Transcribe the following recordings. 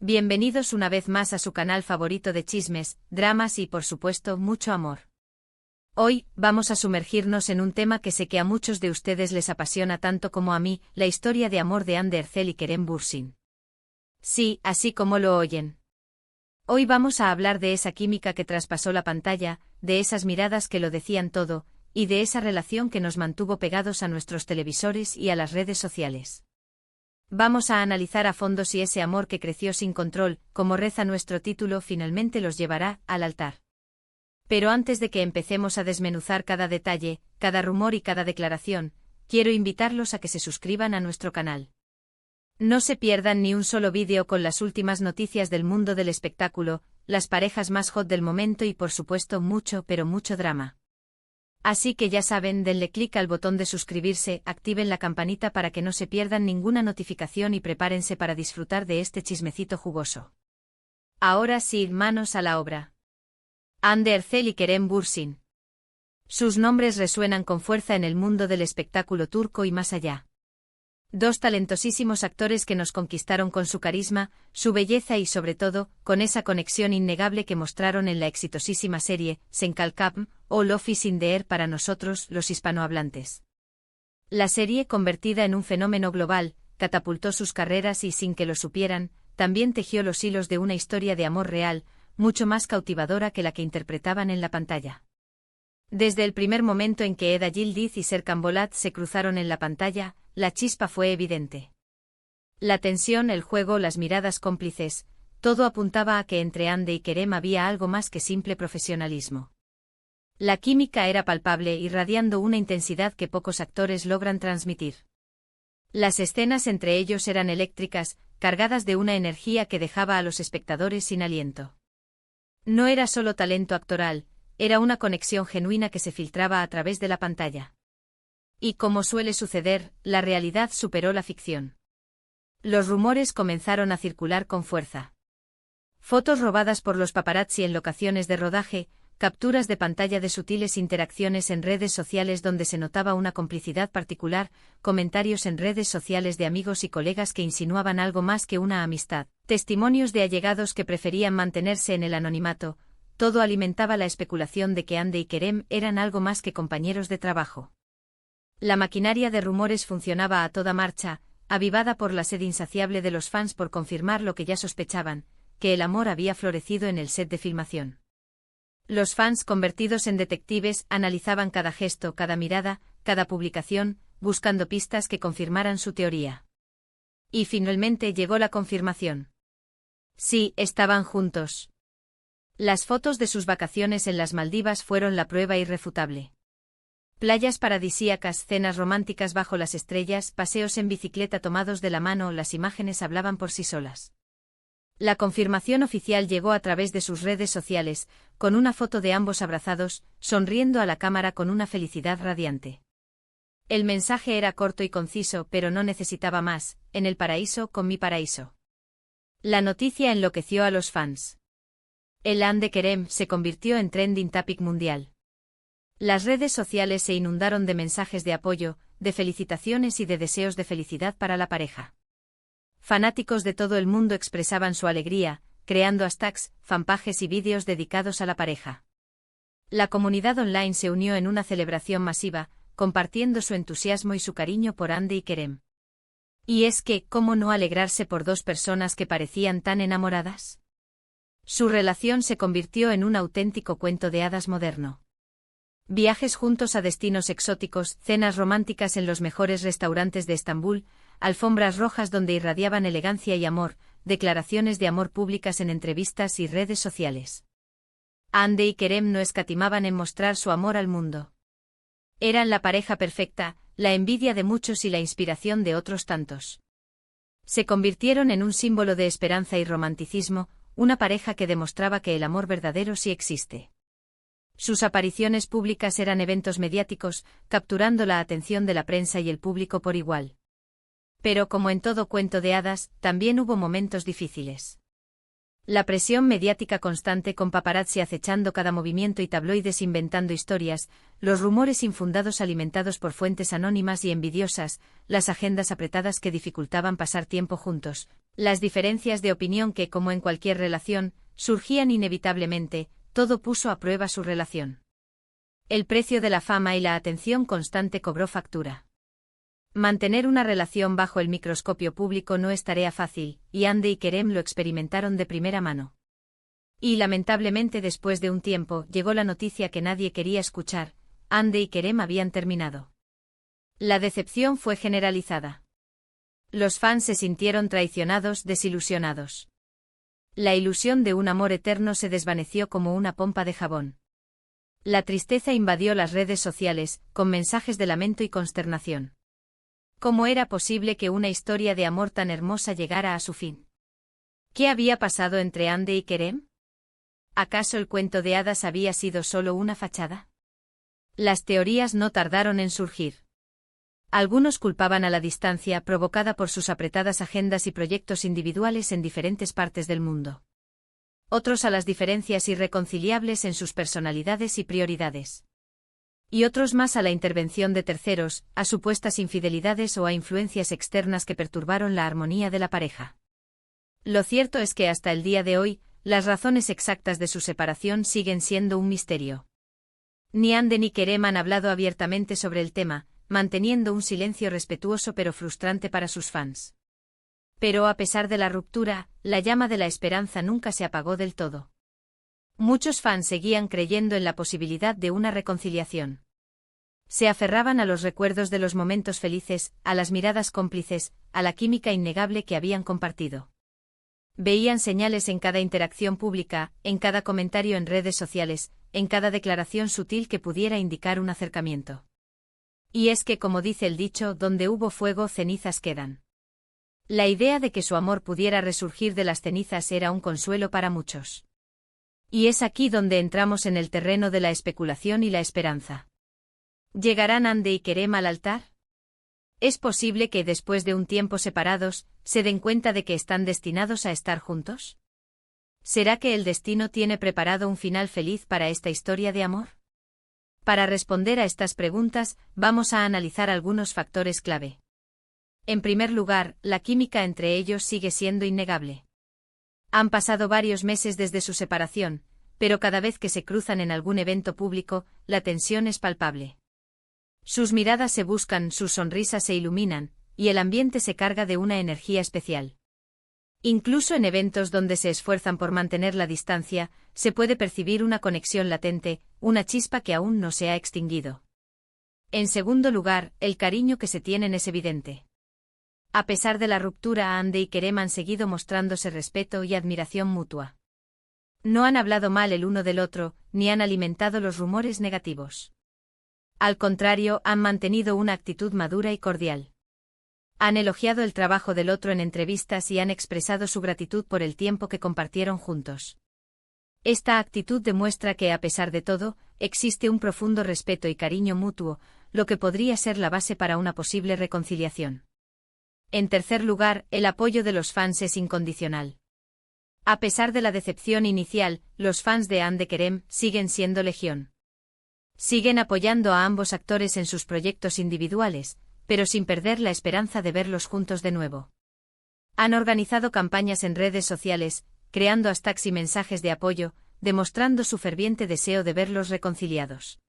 Bienvenidos una vez más a su canal favorito de chismes, dramas y, por supuesto, mucho amor. Hoy, vamos a sumergirnos en un tema que sé que a muchos de ustedes les apasiona tanto como a mí, la historia de amor de Hande Erçel y Kerem Bürsin. Sí, así como lo oyen. Hoy vamos a hablar de esa química que traspasó la pantalla, de esas miradas que lo decían todo, y de esa relación que nos mantuvo pegados a nuestros televisores y a las redes sociales. Vamos a analizar a fondo si ese amor que creció sin control, como reza nuestro título, finalmente los llevará al altar. Pero antes de que empecemos a desmenuzar cada detalle, cada rumor y cada declaración, quiero invitarlos a que se suscriban a nuestro canal. No se pierdan ni un solo vídeo con las últimas noticias del mundo del espectáculo, las parejas más hot del momento y por supuesto mucho pero mucho drama. Así que ya saben, denle clic al botón de suscribirse, activen la campanita para que no se pierdan ninguna notificación y prepárense para disfrutar de este chismecito jugoso. Ahora sí, manos a la obra. Hande Erçel y Kerem Bürsin. Sus nombres resuenan con fuerza en el mundo del espectáculo turco y más allá. Dos talentosísimos actores que nos conquistaron con su carisma, su belleza y sobre todo, con esa conexión innegable que mostraron en la exitosísima serie, Sen Kalkam, o Love is in the Air para nosotros, los hispanohablantes. La serie, convertida en un fenómeno global, catapultó sus carreras y sin que lo supieran, también tejió los hilos de una historia de amor real, mucho más cautivadora que la que interpretaban en la pantalla. Desde el primer momento en que Eda Yildiz y Serkan Bolat se cruzaron en la pantalla, la chispa fue evidente. La tensión, el juego, las miradas cómplices, todo apuntaba a que entre Hande y Kerem había algo más que simple profesionalismo. La química era palpable, irradiando una intensidad que pocos actores logran transmitir. Las escenas entre ellos eran eléctricas, cargadas de una energía que dejaba a los espectadores sin aliento. No era solo talento actoral, era una conexión genuina que se filtraba a través de la pantalla. Y como suele suceder, la realidad superó la ficción. Los rumores comenzaron a circular con fuerza. Fotos robadas por los paparazzi en locaciones de rodaje, capturas de pantalla de sutiles interacciones en redes sociales donde se notaba una complicidad particular, comentarios en redes sociales de amigos y colegas que insinuaban algo más que una amistad, testimonios de allegados que preferían mantenerse en el anonimato, todo alimentaba la especulación de que Hande y Kerem eran algo más que compañeros de trabajo. La maquinaria de rumores funcionaba a toda marcha, avivada por la sed insaciable de los fans por confirmar lo que ya sospechaban, que el amor había florecido en el set de filmación. Los fans, convertidos en detectives, analizaban cada gesto, cada mirada, cada publicación, buscando pistas que confirmaran su teoría. Y finalmente llegó la confirmación. Sí, estaban juntos. Las fotos de sus vacaciones en las Maldivas fueron la prueba irrefutable. Playas paradisíacas, cenas románticas bajo las estrellas, paseos en bicicleta tomados de la mano, las imágenes hablaban por sí solas. La confirmación oficial llegó a través de sus redes sociales, con una foto de ambos abrazados, sonriendo a la cámara con una felicidad radiante. El mensaje era corto y conciso, pero no necesitaba más: en el paraíso con mi paraíso. La noticia enloqueció a los fans. El Hande Kerem se convirtió en trending topic mundial. Las redes sociales se inundaron de mensajes de apoyo, de felicitaciones y de deseos de felicidad para la pareja. Fanáticos de todo el mundo expresaban su alegría, creando hashtags, fanpages y vídeos dedicados a la pareja. La comunidad online se unió en una celebración masiva, compartiendo su entusiasmo y su cariño por Hande y Kerem. Y es que, ¿cómo no alegrarse por dos personas que parecían tan enamoradas? Su relación se convirtió en un auténtico cuento de hadas moderno. Viajes juntos a destinos exóticos, cenas románticas en los mejores restaurantes de Estambul, alfombras rojas donde irradiaban elegancia y amor, declaraciones de amor públicas en entrevistas y redes sociales. Hande y Kerem no escatimaban en mostrar su amor al mundo. Eran la pareja perfecta, la envidia de muchos y la inspiración de otros tantos. Se convirtieron en un símbolo de esperanza y romanticismo, una pareja que demostraba que el amor verdadero sí existe. Sus apariciones públicas eran eventos mediáticos, capturando la atención de la prensa y el público por igual. Pero como en todo cuento de hadas, también hubo momentos difíciles. La presión mediática constante con paparazzi acechando cada movimiento y tabloides inventando historias, los rumores infundados alimentados por fuentes anónimas y envidiosas, las agendas apretadas que dificultaban pasar tiempo juntos, Las diferencias de opinión que, como en cualquier relación, surgían inevitablemente, todo puso a prueba su relación. El precio de la fama y la atención constante cobró factura. Mantener una relación bajo el microscopio público no es tarea fácil, y Andy y Kerem lo experimentaron de primera mano. Y lamentablemente después de un tiempo llegó la noticia que nadie quería escuchar: Andy y Kerem habían terminado. La decepción fue generalizada. Los fans se sintieron traicionados, desilusionados. La ilusión de un amor eterno se desvaneció como una pompa de jabón. La tristeza invadió las redes sociales, con mensajes de lamento y consternación. ¿Cómo era posible que una historia de amor tan hermosa llegara a su fin? ¿Qué había pasado entre Andy y Kerem? ¿Acaso el cuento de hadas había sido solo una fachada? Las teorías no tardaron en surgir. Algunos culpaban a la distancia provocada por sus apretadas agendas y proyectos individuales en diferentes partes del mundo. Otros a las diferencias irreconciliables en sus personalidades y prioridades. Y otros más a la intervención de terceros, a supuestas infidelidades o a influencias externas que perturbaron la armonía de la pareja. Lo cierto es que hasta el día de hoy, las razones exactas de su separación siguen siendo un misterio. Ni Andy ni Kerem han hablado abiertamente sobre el tema, manteniendo un silencio respetuoso pero frustrante para sus fans. Pero a pesar de la ruptura, la llama de la esperanza nunca se apagó del todo. Muchos fans seguían creyendo en la posibilidad de una reconciliación. Se aferraban a los recuerdos de los momentos felices, a las miradas cómplices, a la química innegable que habían compartido. Veían señales en cada interacción pública, en cada comentario en redes sociales, en cada declaración sutil que pudiera indicar un acercamiento. Y es que, como dice el dicho, donde hubo fuego, cenizas quedan. La idea de que su amor pudiera resurgir de las cenizas era un consuelo para muchos. Y es aquí donde entramos en el terreno de la especulación y la esperanza. ¿Llegarán Andy y Kerem al altar? ¿Es posible que, después de un tiempo separados, se den cuenta de que están destinados a estar juntos? ¿Será que el destino tiene preparado un final feliz para esta historia de amor? Para responder a estas preguntas, vamos a analizar algunos factores clave. En primer lugar, la química entre ellos sigue siendo innegable. Han pasado varios meses desde su separación, pero cada vez que se cruzan en algún evento público, la tensión es palpable. Sus miradas se buscan, sus sonrisas se iluminan, y el ambiente se carga de una energía especial. Incluso en eventos donde se esfuerzan por mantener la distancia, se puede percibir una conexión latente, una chispa que aún no se ha extinguido. En segundo lugar, el cariño que se tienen es evidente. A pesar de la ruptura, Andy y Kerem han seguido mostrándose respeto y admiración mutua. No han hablado mal el uno del otro, ni han alimentado los rumores negativos. Al contrario, han mantenido una actitud madura y cordial. Han elogiado el trabajo del otro en entrevistas y han expresado su gratitud por el tiempo que compartieron juntos. Esta actitud demuestra que, a pesar de todo, existe un profundo respeto y cariño mutuo, lo que podría ser la base para una posible reconciliación. En tercer lugar, el apoyo de los fans es incondicional. A pesar de la decepción inicial, los fans de Andy y Kerem siguen siendo legión. Siguen apoyando a ambos actores en sus proyectos individuales, pero sin perder la esperanza de verlos juntos de nuevo. Han organizado campañas en redes sociales, creando hashtags y mensajes de apoyo, demostrando su ferviente deseo de verlos reconciliados.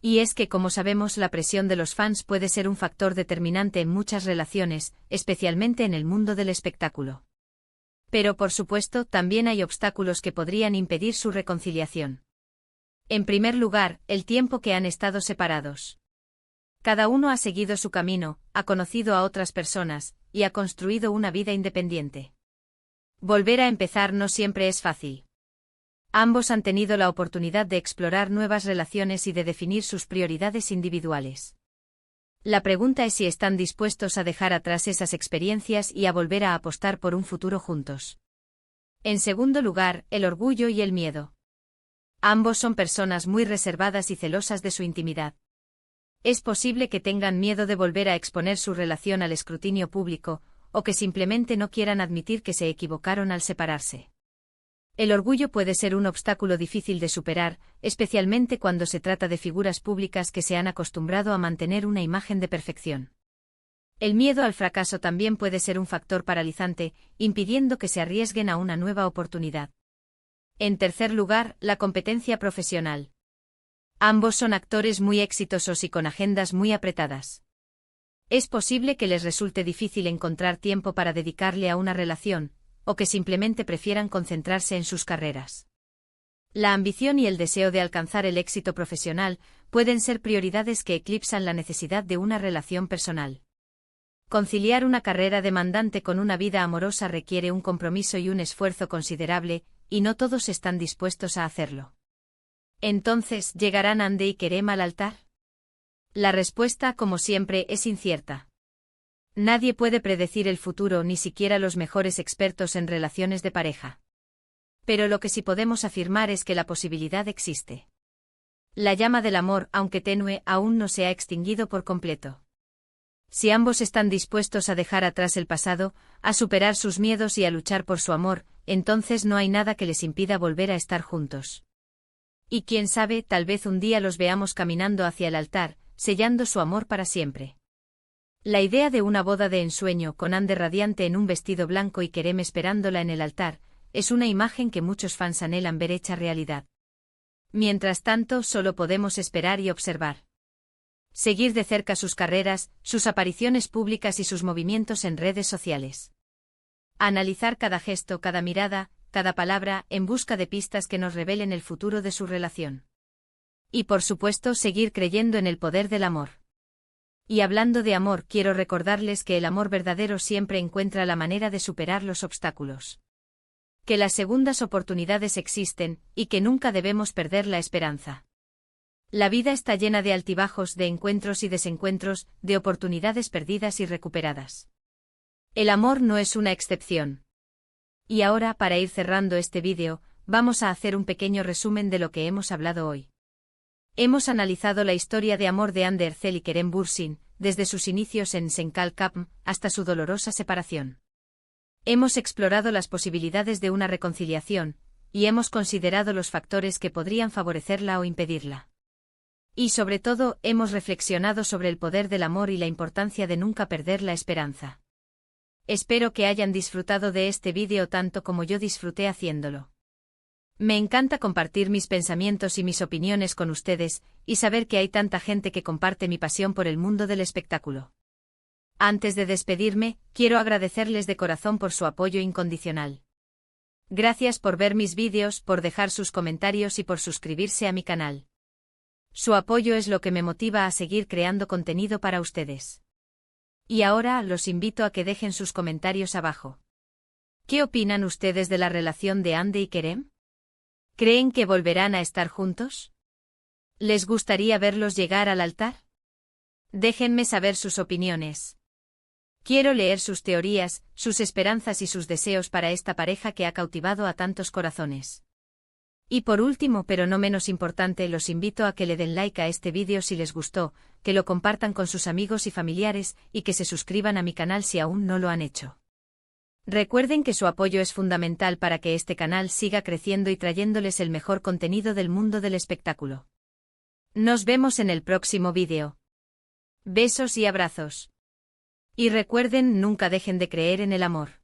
Y es que, como sabemos, la presión de los fans puede ser un factor determinante en muchas relaciones, especialmente en el mundo del espectáculo. Pero por supuesto, también hay obstáculos que podrían impedir su reconciliación. En primer lugar, el tiempo que han estado separados. Cada uno ha seguido su camino, ha conocido a otras personas, y ha construido una vida independiente. Volver a empezar no siempre es fácil. Ambos han tenido la oportunidad de explorar nuevas relaciones y de definir sus prioridades individuales. La pregunta es si están dispuestos a dejar atrás esas experiencias y a volver a apostar por un futuro juntos. En segundo lugar, el orgullo y el miedo. Ambos son personas muy reservadas y celosas de su intimidad. Es posible que tengan miedo de volver a exponer su relación al escrutinio público, o que simplemente no quieran admitir que se equivocaron al separarse. El orgullo puede ser un obstáculo difícil de superar, especialmente cuando se trata de figuras públicas que se han acostumbrado a mantener una imagen de perfección. El miedo al fracaso también puede ser un factor paralizante, impidiendo que se arriesguen a una nueva oportunidad. En tercer lugar, la competencia profesional. Ambos son actores muy exitosos y con agendas muy apretadas. Es posible que les resulte difícil encontrar tiempo para dedicarle a una relación, o que simplemente prefieran concentrarse en sus carreras. La ambición y el deseo de alcanzar el éxito profesional pueden ser prioridades que eclipsan la necesidad de una relación personal. Conciliar una carrera demandante con una vida amorosa requiere un compromiso y un esfuerzo considerable, y no todos están dispuestos a hacerlo. Entonces, ¿llegarán Andy y Kerem al altar? La respuesta, como siempre, es incierta. Nadie puede predecir el futuro, ni siquiera los mejores expertos en relaciones de pareja. Pero lo que sí podemos afirmar es que la posibilidad existe. La llama del amor, aunque tenue, aún no se ha extinguido por completo. Si ambos están dispuestos a dejar atrás el pasado, a superar sus miedos y a luchar por su amor, entonces no hay nada que les impida volver a estar juntos. Y quién sabe, tal vez un día los veamos caminando hacia el altar, sellando su amor para siempre. La idea de una boda de ensueño con Andy radiante en un vestido blanco y Kerem esperándola en el altar, es una imagen que muchos fans anhelan ver hecha realidad. Mientras tanto, solo podemos esperar y observar. Seguir de cerca sus carreras, sus apariciones públicas y sus movimientos en redes sociales. Analizar cada gesto, cada mirada, cada palabra, en busca de pistas que nos revelen el futuro de su relación. Y por supuesto, seguir creyendo en el poder del amor. Y hablando de amor, quiero recordarles que el amor verdadero siempre encuentra la manera de superar los obstáculos. Que las segundas oportunidades existen, y que nunca debemos perder la esperanza. La vida está llena de altibajos, de encuentros y desencuentros, de oportunidades perdidas y recuperadas. El amor no es una excepción. Y ahora, para ir cerrando este vídeo, vamos a hacer un pequeño resumen de lo que hemos hablado hoy. Hemos analizado la historia de amor de Hande Erçel y Kerem Bürsin, desde sus inicios en Senkal Kapm hasta su dolorosa separación. Hemos explorado las posibilidades de una reconciliación, y hemos considerado los factores que podrían favorecerla o impedirla. Y sobre todo, hemos reflexionado sobre el poder del amor y la importancia de nunca perder la esperanza. Espero que hayan disfrutado de este vídeo tanto como yo disfruté haciéndolo. Me encanta compartir mis pensamientos y mis opiniones con ustedes, y saber que hay tanta gente que comparte mi pasión por el mundo del espectáculo. Antes de despedirme, quiero agradecerles de corazón por su apoyo incondicional. Gracias por ver mis vídeos, por dejar sus comentarios y por suscribirse a mi canal. Su apoyo es lo que me motiva a seguir creando contenido para ustedes. Y ahora los invito a que dejen sus comentarios abajo. ¿Qué opinan ustedes de la relación de Andy y Kerem? ¿Creen que volverán a estar juntos? ¿Les gustaría verlos llegar al altar? Déjenme saber sus opiniones. Quiero leer sus teorías, sus esperanzas y sus deseos para esta pareja que ha cautivado a tantos corazones. Y por último, pero no menos importante, los invito a que le den like a este vídeo si les gustó, que lo compartan con sus amigos y familiares, y que se suscriban a mi canal si aún no lo han hecho. Recuerden que su apoyo es fundamental para que este canal siga creciendo y trayéndoles el mejor contenido del mundo del espectáculo. Nos vemos en el próximo vídeo. Besos y abrazos. Y recuerden, nunca dejen de creer en el amor.